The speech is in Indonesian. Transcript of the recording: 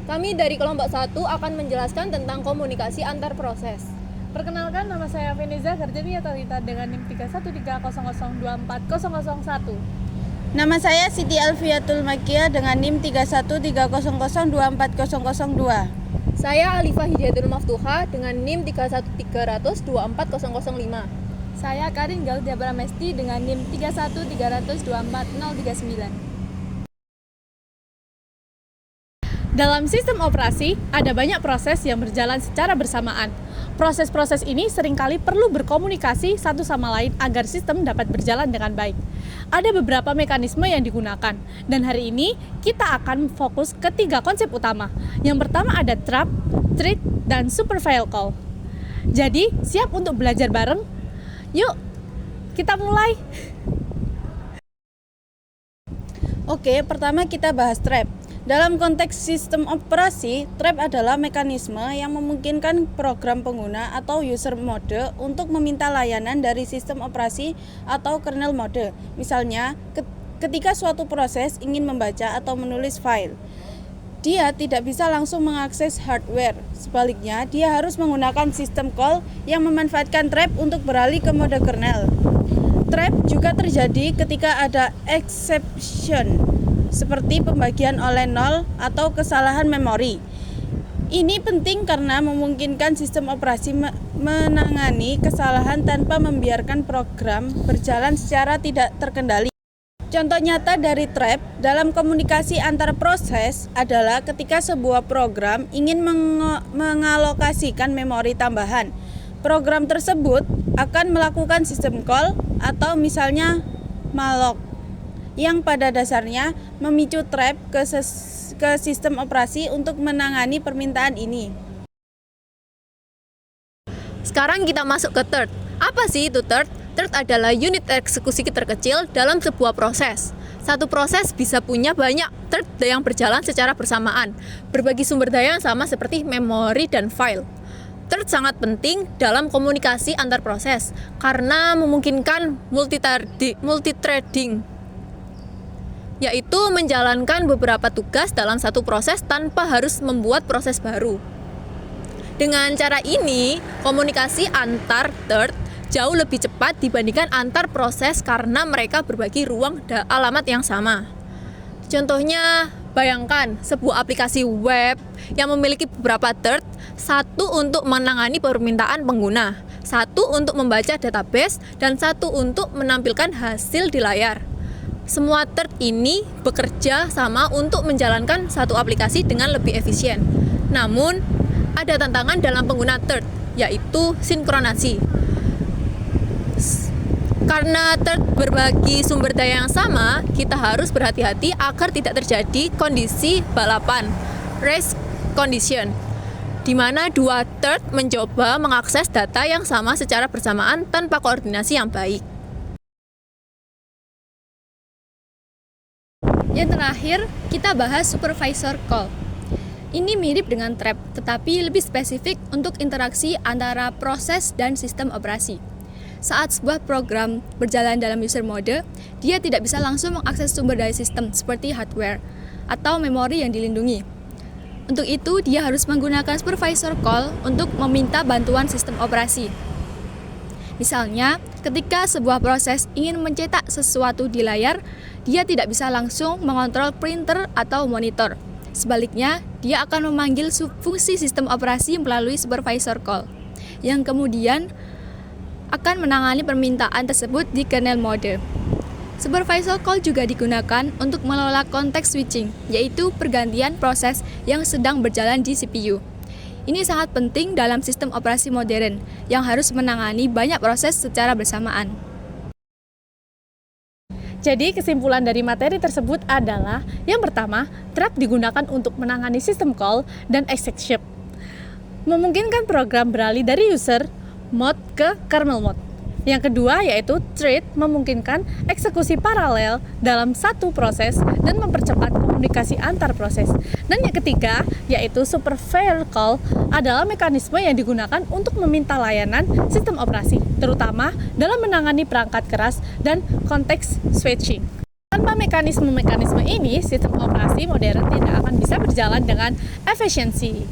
Kami dari kelompok 1 akan menjelaskan tentang komunikasi antar proses. Perkenalkan, nama saya Veneza Garjania Talita dengan NIM 31300240001. Nama saya Siti Alfiatul Makia dengan NIM 31300240002. Saya Alifah Hidayatul Maftuha dengan NIM 31300240005. Saya Karin Galdia Bramesti dengan NIM 31300240039. Dalam sistem operasi, ada banyak proses yang berjalan secara bersamaan. Proses-proses ini seringkali perlu berkomunikasi satu sama lain agar sistem dapat berjalan dengan baik. Ada beberapa mekanisme yang digunakan, dan hari ini kita akan fokus ke 3 konsep utama. Yang pertama ada trap, thread, dan superfile call. Jadi, siap untuk belajar bareng? Yuk, kita mulai! Oke, pertama kita bahas trap. Dalam konteks sistem operasi, trap adalah mekanisme yang memungkinkan program pengguna atau user mode untuk meminta layanan dari sistem operasi atau kernel mode. Misalnya, ketika suatu proses ingin membaca atau menulis file, dia tidak bisa langsung mengakses hardware. Sebaliknya, dia harus menggunakan sistem call yang memanfaatkan trap untuk beralih ke mode kernel. Trap juga terjadi ketika ada exception, seperti pembagian oleh nol atau kesalahan memori. Ini penting karena memungkinkan sistem operasi menangani kesalahan tanpa membiarkan program berjalan secara tidak terkendali. Contoh nyata dari trap dalam komunikasi antar proses adalah ketika sebuah program ingin mengalokasikan memori tambahan. Program tersebut akan melakukan sistem call atau misalnya malloc, yang pada dasarnya memicu trap ke sistem operasi untuk menangani permintaan ini. Sekarang kita masuk ke thread. Apa sih itu thread? Thread adalah unit eksekusi terkecil dalam sebuah proses. Satu proses bisa punya banyak thread yang berjalan secara bersamaan, berbagi sumber daya yang sama seperti memori dan file. Thread sangat penting dalam komunikasi antar proses karena memungkinkan multithreading, yaitu menjalankan beberapa tugas dalam satu proses tanpa harus membuat proses baru. Dengan cara ini, komunikasi antar thread jauh lebih cepat dibandingkan antar proses karena mereka berbagi ruang alamat yang sama. Contohnya, bayangkan sebuah aplikasi web yang memiliki beberapa thread, satu untuk menangani permintaan pengguna, satu untuk membaca database, dan satu untuk menampilkan hasil di layar. Semua thread ini bekerja sama untuk menjalankan satu aplikasi dengan lebih efisien. Namun, ada tantangan dalam pengguna thread, yaitu sinkronasi. Karena thread berbagi sumber daya yang sama, kita harus berhati-hati agar tidak terjadi kondisi balapan, race condition, di mana dua thread mencoba mengakses data yang sama secara bersamaan tanpa koordinasi yang baik. Yang terakhir, kita bahas supervisor call. Ini mirip dengan trap, tetapi lebih spesifik untuk interaksi antara proses dan sistem operasi. Saat sebuah program berjalan dalam user mode, dia tidak bisa langsung mengakses sumber daya sistem seperti hardware atau memori yang dilindungi. Untuk itu, dia harus menggunakan supervisor call untuk meminta bantuan sistem operasi. Misalnya, ketika sebuah proses ingin mencetak sesuatu di layar, dia tidak bisa langsung mengontrol printer atau monitor. Sebaliknya, dia akan memanggil fungsi sistem operasi melalui supervisor call, yang kemudian akan menangani permintaan tersebut di kernel mode. Supervisor call juga digunakan untuk mengelola konteks switching, yaitu pergantian proses yang sedang berjalan di CPU. Ini sangat penting dalam sistem operasi modern yang harus menangani banyak proses secara bersamaan. Jadi kesimpulan dari materi tersebut adalah, yang pertama, trap digunakan untuk menangani sistem call dan execution, memungkinkan program beralih dari user mode ke kernel mode. Yang kedua yaitu thread memungkinkan eksekusi paralel dalam satu proses dan mempercepat komunikasi antar proses. Dan yang ketiga yaitu supervisor call adalah mekanisme yang digunakan untuk meminta layanan sistem operasi, terutama dalam menangani perangkat keras dan konteks switching. Tanpa mekanisme-mekanisme ini, sistem operasi modern tidak akan bisa berjalan dengan efisiensi.